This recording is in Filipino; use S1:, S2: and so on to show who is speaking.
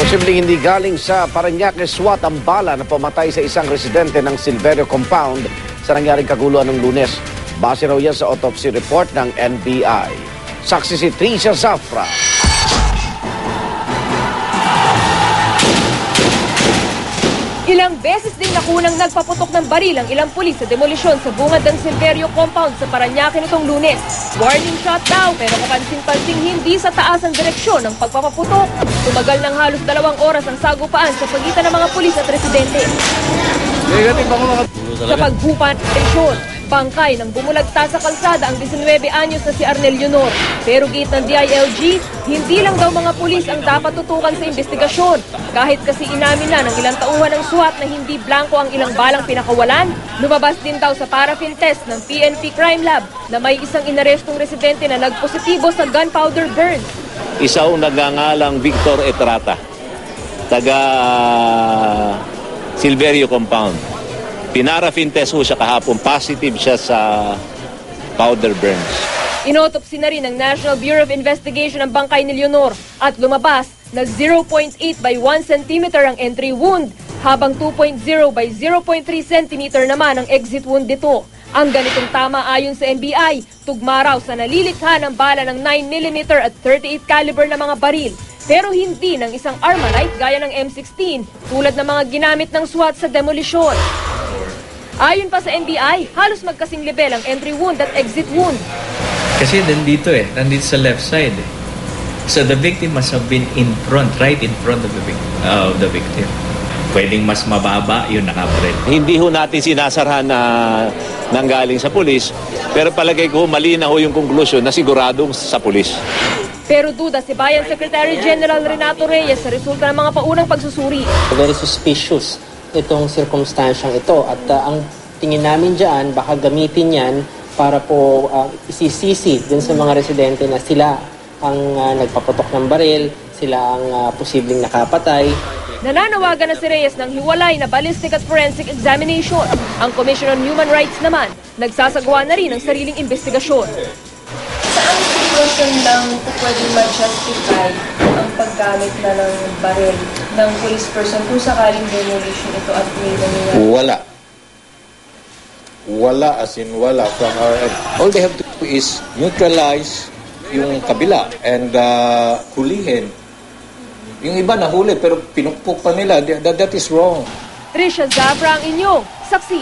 S1: Posibleng hindi galing sa Parañaque SWAT ang bala na pumatay sa isang residente ng Silverio Compound sa nangyaring kaguluhan ng Lunes. Base raw yan sa autopsy report ng NBI. Saksi si Tricia Zafra.
S2: Ilang beses din nakunang nagpaputok ng baril ang ilang pulis sa demolisyon sa bungad ng Silverio Compound sa Parañaque nitong Lunes. Warning shot daw pero kapansin-pansing hindi sa taas ang direksyon ng pagpapaputok. Tumagal ng halos 2 oras ang sagupaan sa pagitan ng mga pulis at residente. Sa pagbupa ng tensyon, bangkay ng bumulagta sa kalsada ang 19 anyos na si Arnel Leonor. Pero gate ng DILG, hindi lang daw mga pulis ang dapat tutukan sa investigasyon. Kahit kasi inamin na ng ilang tauhan ng SWAT na hindi blanco ang ilang balang pinakawalan, lumabas din daw sa paraffin test ng PNP Crime Lab na may isang inarestong residente na nagpositibo sa gunpowder burn.
S3: Isang nagngangalang Victor Etrata, taga Silverio Compound. Pinaraffin test ho siya kahapon, positive siya sa powder burns.
S2: Inotopsy na rin ng National Bureau of Investigation ang bangkay ni Leonor at lumabas na 0.8 by 1 cm ang entry wound, habang 2.0 by 0.3 cm naman ang exit wound nito. Ang ganitong tama ayon sa NBI, tugma raw sa nalilikha ng bala ng 9mm at 38 caliber na mga baril. Pero hindi ng isang Armalite gaya ng M16 tulad ng mga ginamit ng SWAT sa demolisyon. Ayon pa sa NBI, halos magkasing level ang entry wound at exit wound.
S4: Kasi nandito sa left side. So the victim must have been in front, right in front of the victim. Pwedeng mas mababa yung nakabaril.
S3: Hindi ho natin sinasarhan na nanggaling sa pulis, pero palagay ko mali na ho yung conclusion na siguradong sa pulis.
S2: Pero duda si Bayan Secretary General Renato Reyes sa resulta ng mga paunang pagsusuri.
S5: Very suspicious itong sirkumstansyang ito at ang tingin namin dyan, baka gamitin yan para po isisisi din sa mga residente na sila ang nagpaputok ng baril, sila ang posibleng nakapatay.
S2: Nananawagan na si Reyes ng hiwalay na ballistic at forensic examination. Ang Commission on Human Rights naman, nagsasagawa na rin ng sariling investigasyon.
S6: Saan sitwasyon lang pwedeng ma-justify ang paggamit na ng baril ng police person kung sakaling demolition ito at may nangyayari?
S7: Wala. Wala as in wala from our end. All they have to do is neutralize yung kabila and hulihin. Yung iba nahuli pero pinukpok pa nila. That is wrong.
S2: Tricia Zafra ang inyong saksi.